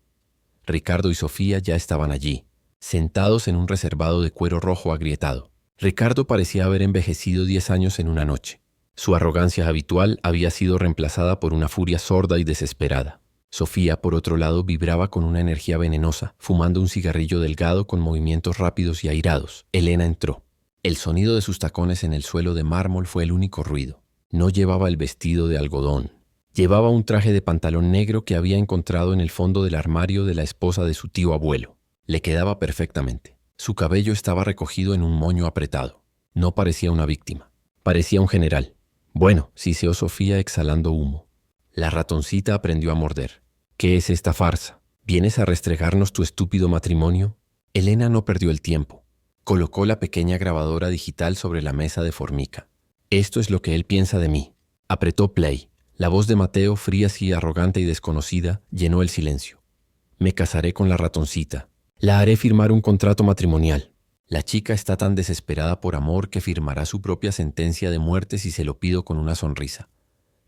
S1: Ricardo y Sofía ya estaban allí, sentados en un reservado de cuero rojo agrietado. Ricardo parecía haber envejecido 10 años en una noche. Su arrogancia habitual había sido reemplazada por una furia sorda y desesperada. Sofía, por otro lado, vibraba con una energía venenosa, fumando un cigarrillo delgado con movimientos rápidos y airados. Elena entró. El sonido de sus tacones en el suelo de mármol fue el único ruido. No llevaba el vestido de algodón. Llevaba un traje de pantalón negro que había encontrado en el fondo del armario de la esposa de su tío abuelo. Le quedaba perfectamente. Su cabello estaba recogido en un moño apretado. No parecía una víctima. Parecía un general. Bueno, siseó Sofía exhalando humo. La ratoncita aprendió a morder. ¿Qué es esta farsa? ¿Vienes a restregarnos tu estúpido matrimonio? Elena no perdió el tiempo. Colocó la pequeña grabadora digital sobre la mesa de formica. Esto es lo que él piensa de mí. Apretó play. La voz de Mateo, fría y arrogante y desconocida, llenó el silencio. Me casaré con la ratoncita. La haré firmar un contrato matrimonial. La chica está tan desesperada por amor que firmará su propia sentencia de muerte si se lo pido con una sonrisa.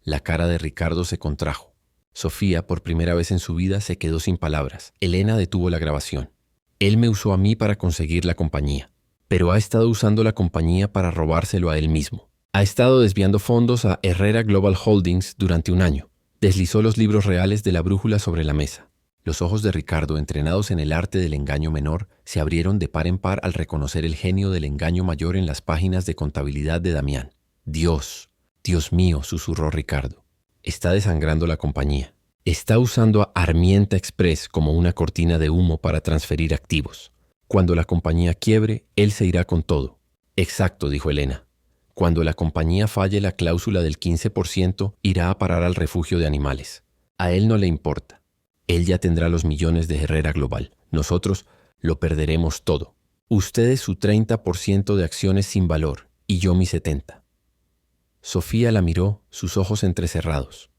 S1: La cara de Ricardo se contrajo. Sofía, por primera vez en su vida, se quedó sin palabras. Elena detuvo la grabación. Él me usó a mí para conseguir la compañía, pero ha estado usando la compañía para robárselo a él mismo. Ha estado desviando fondos a Herrera Global Holdings durante 1 año. Deslizó los libros reales de la brújula sobre la mesa. Los ojos de Ricardo, entrenados en el arte del engaño menor, se abrieron de par en par al reconocer el genio del engaño mayor en las páginas de contabilidad de Damián. Dios mío, susurró Ricardo. Está desangrando la compañía. Está usando a Armienta Express como una cortina de humo para transferir activos. Cuando la compañía quiebre, él se irá con todo. Exacto, dijo Elena. Cuando la compañía falle la cláusula del 15%, irá a parar al refugio de animales. A él no le importa. Él ya tendrá los millones de Herrera Global. Nosotros lo perderemos todo. Ustedes su 30% de acciones sin valor y yo mi 70%. Sofía la miró, sus ojos entrecerrados.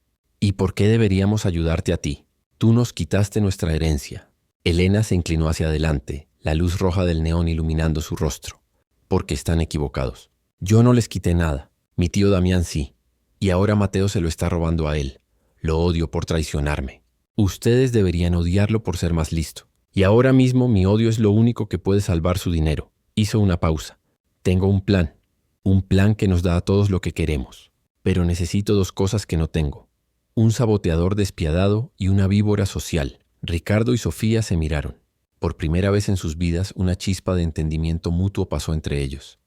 S1: ¿Y por qué deberíamos ayudarte a ti? Tú nos quitaste nuestra herencia. Elena se inclinó hacia adelante, la luz roja del neón iluminando su rostro. Porque están equivocados. Yo no les quité nada. Mi tío Damián sí. Y ahora Mateo se lo está robando a él. Lo odio por traicionarme. Ustedes deberían odiarlo por ser más listo. Y ahora mismo mi odio es lo único que puede salvar su dinero. Hizo una pausa. Tengo un plan. Un plan que nos da a todos lo que queremos. Pero necesito dos cosas que no tengo. Un saboteador despiadado y una víbora social. Ricardo y Sofía se miraron. Por primera vez en sus vidas, una chispa de entendimiento mutuo pasó entre ellos.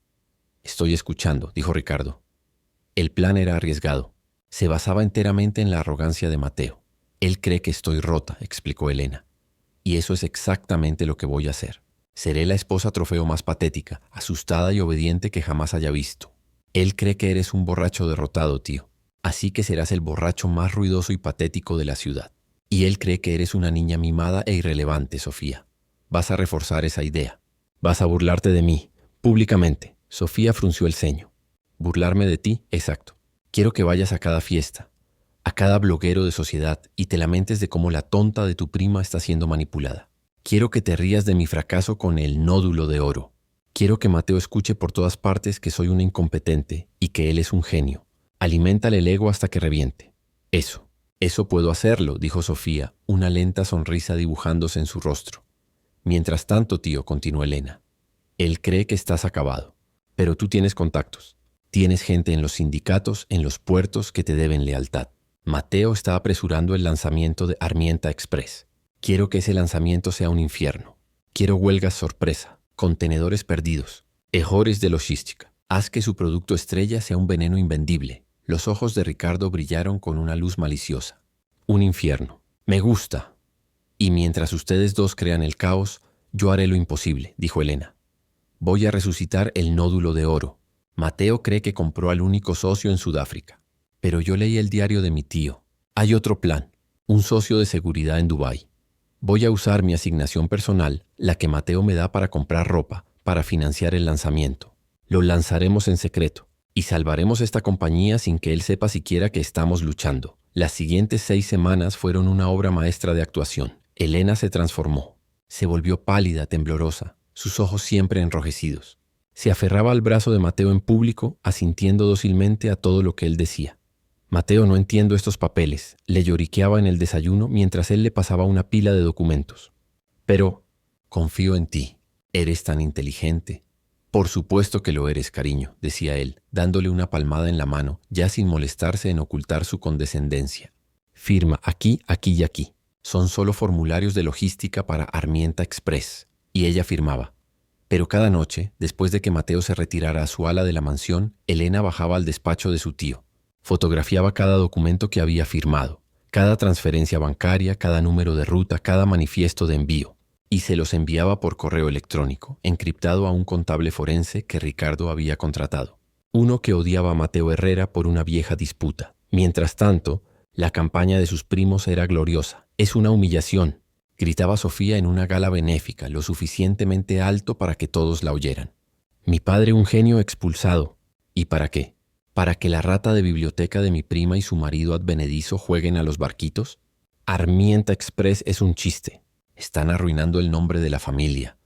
S1: Estoy escuchando, dijo Ricardo. El plan era arriesgado. Se basaba enteramente en la arrogancia de Mateo. Él cree que estoy rota, explicó Elena. Y eso es exactamente lo que voy a hacer. Seré la esposa trofeo más patética, asustada y obediente que jamás haya visto. Él cree que eres un borracho derrotado, tío. Así que serás el borracho más ruidoso y patético de la ciudad. Y él cree que eres una niña mimada e irrelevante, Sofía. Vas a reforzar esa idea. Vas a burlarte de mí, públicamente. Sofía frunció el ceño. ¿Burlarme de ti? Exacto. Quiero que vayas a cada fiesta, a cada bloguero de sociedad y te lamentes de cómo la tonta de tu prima está siendo manipulada. Quiero que te rías de mi fracaso con el nódulo de oro. Quiero que Mateo escuche por todas partes que soy una incompetente y que él es un genio. Aliméntale el ego hasta que reviente. Eso puedo hacerlo, dijo Sofía, una lenta sonrisa dibujándose en su rostro. Mientras tanto, tío, continuó Elena, él cree que estás acabado. Pero tú tienes contactos. Tienes gente en los sindicatos, en los puertos que te deben lealtad. Mateo está apresurando el lanzamiento de Armienta Express. Quiero que ese lanzamiento sea un infierno. Quiero huelgas sorpresa, contenedores perdidos, errores de logística. Haz que su producto estrella sea un veneno invendible. Los ojos de Ricardo brillaron con una luz maliciosa. Un infierno. Me gusta. Y mientras ustedes dos crean el caos, yo haré lo imposible, dijo Elena. Voy a resucitar el nódulo de oro. Mateo cree que compró al único socio en Sudáfrica. Pero yo leí el diario de mi tío. Hay otro plan. Un socio de seguridad en Dubái. Voy a usar mi asignación personal, la que Mateo me da para comprar ropa, para financiar el lanzamiento. Lo lanzaremos en secreto. Y salvaremos esta compañía sin que él sepa siquiera que estamos luchando. Las siguientes 6 semanas fueron una obra maestra de actuación. Elena se transformó. Se volvió pálida, temblorosa, sus ojos siempre enrojecidos. Se aferraba al brazo de Mateo en público, asintiendo dócilmente a todo lo que él decía. Mateo, no entiendo estos papeles, le lloriqueaba en el desayuno mientras él le pasaba una pila de documentos. Pero confío en ti. Eres tan inteligente. Por supuesto que lo eres, cariño, decía él, dándole una palmada en la mano, ya sin molestarse en ocultar su condescendencia. Firma aquí, aquí y aquí. Son solo formularios de logística para Armienta Express. Y ella firmaba. Pero cada noche, después de que Mateo se retirara a su ala de la mansión, Elena bajaba al despacho de su tío. Fotografiaba cada documento que había firmado, cada transferencia bancaria, cada número de ruta, cada manifiesto de envío, y se los enviaba por correo electrónico, encriptado a un contable forense que Ricardo había contratado. Uno que odiaba a Mateo Herrera por una vieja disputa. Mientras tanto, la campaña de sus primos era gloriosa. Es una humillación, gritaba Sofía en una gala benéfica, lo suficientemente alto para que todos la oyeran. Mi padre un genio expulsado. ¿Y para qué? ¿Para que la rata de biblioteca de mi prima y su marido advenedizo jueguen a los barquitos? Armienta Express es un chiste. Están arruinando el nombre de la familia.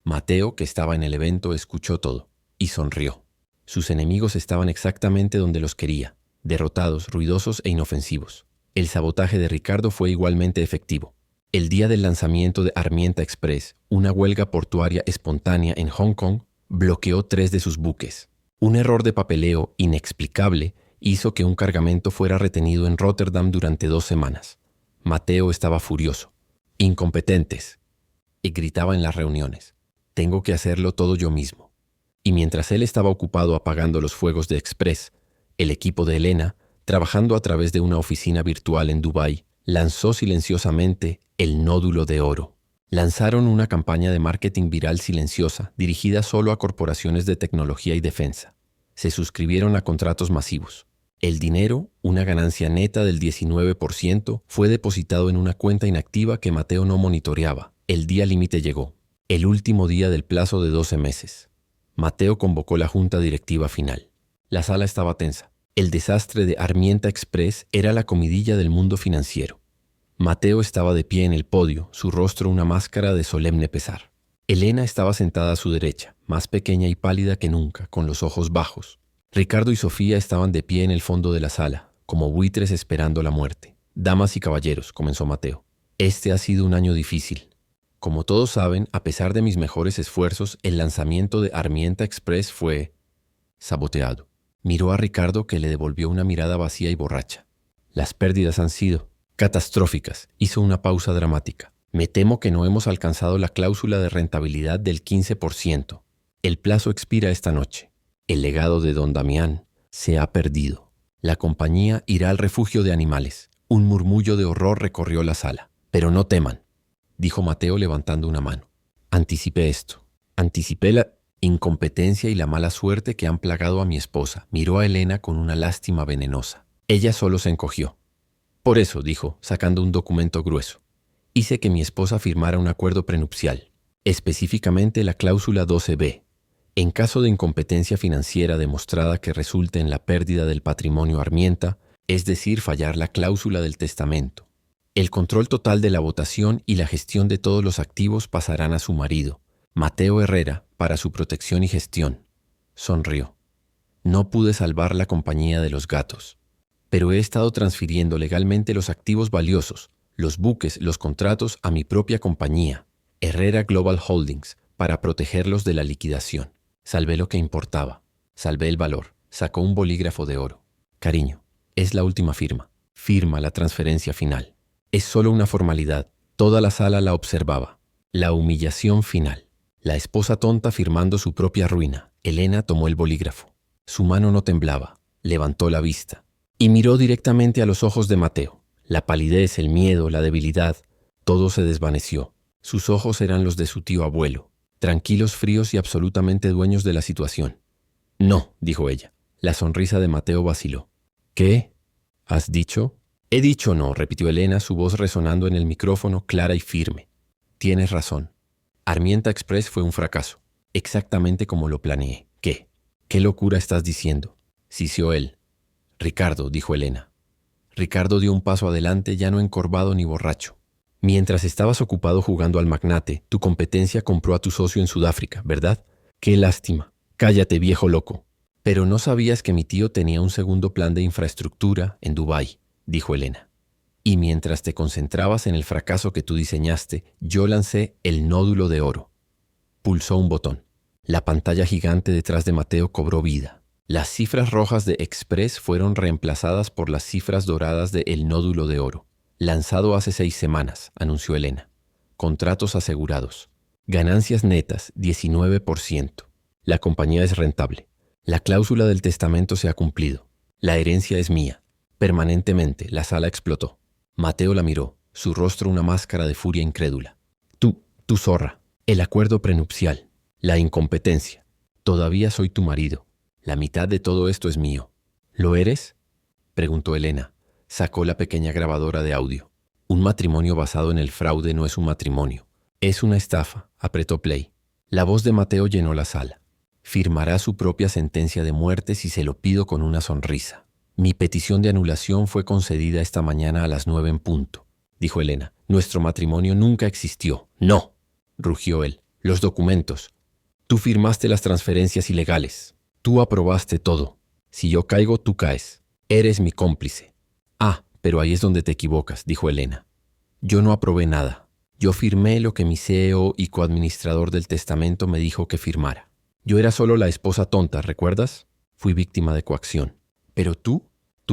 S1: Mateo, que estaba en el evento, escuchó todo y sonrió. Sus enemigos estaban exactamente donde los quería, derrotados, ruidosos e inofensivos. El sabotaje de Ricardo fue igualmente efectivo. El día del lanzamiento de Armienta Express, una huelga portuaria espontánea en Hong Kong bloqueó 3 de sus buques. Un error de papeleo inexplicable hizo que un cargamento fuera retenido en Rotterdam durante 2 semanas. Mateo estaba furioso. Incompetentes. Y gritaba en las reuniones. Tengo que hacerlo todo yo mismo. Y mientras él estaba ocupado apagando los fuegos de Express, el equipo de Elena, trabajando a través de una oficina virtual en Dubái, lanzó silenciosamente el nódulo de oro. Lanzaron una campaña de marketing viral silenciosa dirigida solo a corporaciones de tecnología y defensa. Se suscribieron a contratos masivos. El dinero, una ganancia neta del 19%, fue depositado en una cuenta inactiva que Mateo no monitoreaba. El día límite llegó, el último día del plazo de 12 meses. Mateo convocó la junta directiva final. La sala estaba tensa. El desastre de Armienta Express era la comidilla del mundo financiero. Mateo estaba de pie en el podio, su rostro una máscara de solemne pesar. Elena estaba sentada a su derecha, más pequeña y pálida que nunca, con los ojos bajos. Ricardo y Sofía estaban de pie en el fondo de la sala, como buitres esperando la muerte. «Damas y caballeros», comenzó Mateo, «este ha sido un año difícil. Como todos saben, a pesar de mis mejores esfuerzos, el lanzamiento de Armienta Express fue saboteado». Miró a Ricardo, que le devolvió una mirada vacía y borracha. «Las pérdidas han sido catastróficas», hizo una pausa dramática. «Me temo que no hemos alcanzado la cláusula de rentabilidad del 15%. El plazo expira esta noche. El legado de don Damián se ha perdido. La compañía irá al refugio de animales». Un murmullo de horror recorrió la sala. «Pero no teman», dijo Mateo levantando una mano. «Anticipé esto. Anticipé la incompetencia y la mala suerte que han plagado a mi esposa». Miró a Elena con una lástima venenosa. Ella solo se encogió. «Por eso», dijo, sacando un documento grueso, «hice que mi esposa firmara un acuerdo prenupcial, específicamente la cláusula 12b. En caso de incompetencia financiera demostrada que resulte en la pérdida del patrimonio Armienta, es decir, fallar la cláusula del testamento, el control total de la votación y la gestión de todos los activos pasarán a su marido, Mateo Herrera, para su protección y gestión». Sonrió. «No pude salvar la compañía de los gatos, pero he estado transfiriendo legalmente los activos valiosos, los buques, los contratos a mi propia compañía, Herrera Global Holdings, para protegerlos de la liquidación. Salvé lo que importaba, salvé el valor». Sacó un bolígrafo de oro. «Cariño, es la última firma. Firma la transferencia final. Es solo una formalidad». Toda la sala la observaba. La humillación final. La esposa tonta firmando su propia ruina. Elena tomó el bolígrafo. Su mano no temblaba. Levantó la vista y miró directamente a los ojos de Mateo. La palidez, el miedo, la debilidad, todo se desvaneció. Sus ojos eran los de su tío abuelo, tranquilos, fríos y absolutamente dueños de la situación. «No», dijo ella. La sonrisa de Mateo vaciló. «¿Qué? ¿Has dicho?» «He dicho no», repitió Elena, su voz resonando en el micrófono clara y firme. «Tienes razón. Armienta Express fue un fracaso, exactamente como lo planeé». «¿Qué? ¿Qué locura estás diciendo?», sisió él. «Ricardo», dijo Elena. Ricardo dio un paso adelante, ya no encorvado ni borracho. «Mientras estabas ocupado jugando al magnate, tu competencia compró a tu socio en Sudáfrica, ¿verdad? Qué lástima. Cállate, viejo loco». «Pero no sabías que mi tío tenía un segundo plan de infraestructura en Dubái», dijo Elena. «Y mientras te concentrabas en el fracaso que tú diseñaste, yo lancé el nódulo de oro». Pulsó un botón. La pantalla gigante detrás de Mateo cobró vida. Las cifras rojas de Express fueron reemplazadas por las cifras doradas de el nódulo de oro. «Lanzado hace 6 semanas», anunció Elena. «Contratos asegurados. Ganancias netas, 19%. La compañía es rentable. La cláusula del testamento se ha cumplido. La herencia es mía». Permanentemente, la sala explotó. Mateo la miró, su rostro una máscara de furia incrédula. Tú zorra. El acuerdo prenupcial. La incompetencia. Todavía soy tu marido. La mitad de todo esto es mío». «¿Lo eres?», preguntó Elena. Sacó la pequeña grabadora de audio. «Un matrimonio basado en el fraude no es un matrimonio. Es una estafa», apretó play. La voz de Mateo llenó la sala. «Firmará su propia sentencia de muerte si se lo pido con una sonrisa. Mi petición de anulación fue concedida esta mañana a las 9 en punto», dijo Elena. «Nuestro matrimonio nunca existió». «No», rugió él. «Los documentos. Tú firmaste las transferencias ilegales. Tú aprobaste todo. Si yo caigo, tú caes. Eres mi cómplice». «Ah, pero ahí es donde te equivocas», dijo Elena. «Yo no aprobé nada. Yo firmé lo que mi CEO y coadministrador del testamento me dijo que firmara. Yo era solo la esposa tonta, ¿recuerdas? Fui víctima de coacción. Pero tú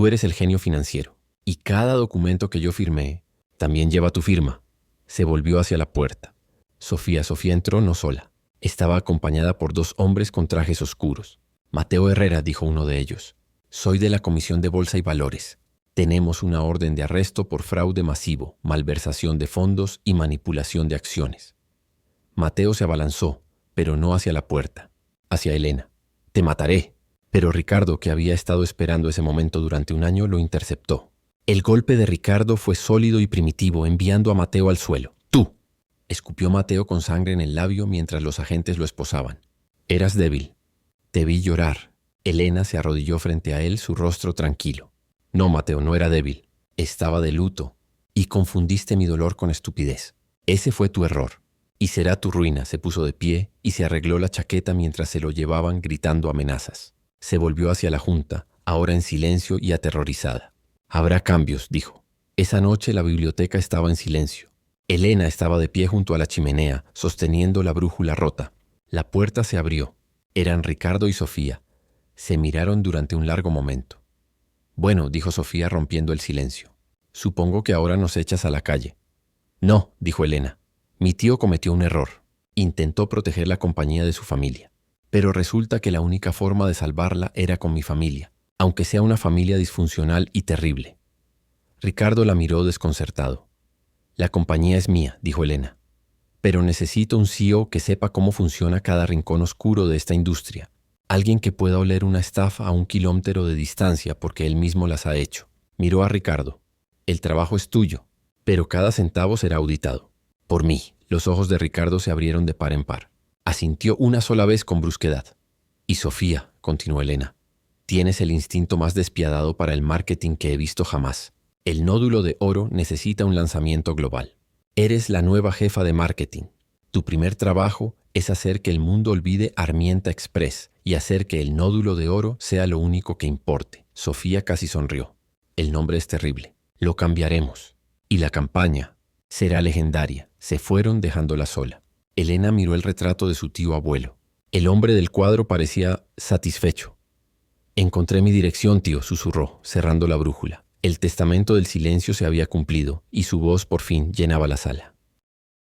S1: eres el genio financiero. Y cada documento que yo firmé también lleva tu firma». Se volvió hacia la puerta. Sofía entró no sola. Estaba acompañada por 2 hombres con trajes oscuros. «Mateo Herrera», dijo uno de ellos. «Soy de la Comisión de Bolsa y Valores. Tenemos una orden de arresto por fraude masivo, malversación de fondos y manipulación de acciones». Mateo se abalanzó, pero no hacia la puerta, hacia Elena. «Te mataré». Pero Ricardo, que había estado esperando ese momento durante un año, lo interceptó. El golpe de Ricardo fue sólido y primitivo, enviando a Mateo al suelo. «¡Tú!», escupió Mateo con sangre en el labio mientras los agentes lo esposaban. «Eras débil. Te vi llorar. Elena se arrodilló frente a él, su rostro tranquilo. No, Mateo, no era débil. Estaba de luto. Y confundiste mi dolor con estupidez. Ese fue tu error. Y será tu ruina. Se puso de pie y se arregló la chaqueta mientras se lo llevaban gritando amenazas. Se volvió hacia la junta, ahora en silencio y aterrorizada. Habrá cambios, dijo. Esa noche la biblioteca estaba en silencio. Elena estaba de pie junto a la chimenea, sosteniendo la brújula rota. La puerta se abrió. Eran Ricardo y Sofía. Se miraron durante un largo momento. Bueno, dijo Sofía rompiendo el silencio. Supongo que ahora nos echas a la calle. No, dijo Elena. Mi tío cometió un error. Intentó proteger la compañía de su familia. Pero resulta que la única forma de salvarla era con mi familia, aunque sea una familia disfuncional y terrible. Ricardo la miró desconcertado. La compañía es mía, dijo Elena. Pero necesito un CEO que sepa cómo funciona cada rincón oscuro de esta industria. Alguien que pueda oler una estafa a 1 kilómetro de distancia porque él mismo las ha hecho. Miró a Ricardo. El trabajo es tuyo, pero cada centavo será auditado. Por mí. Los ojos de Ricardo se abrieron de par en par. Asintió una sola vez con brusquedad. Y Sofía, continuó Elena, tienes el instinto más despiadado para el marketing que he visto jamás. El nódulo de oro necesita un lanzamiento global. Eres la nueva jefa de marketing. Tu primer trabajo es hacer que el mundo olvide Armienta Express y hacer que el nódulo de oro sea lo único que importe. Sofía casi sonrió. El nombre es terrible. Lo cambiaremos. Y la campaña será legendaria. Se fueron dejándola sola. Elena miró el retrato de su tío abuelo. El hombre del cuadro parecía satisfecho. Encontré mi dirección, tío, susurró, cerrando la brújula. El testamento del silencio se había cumplido y su voz por fin llenaba la sala.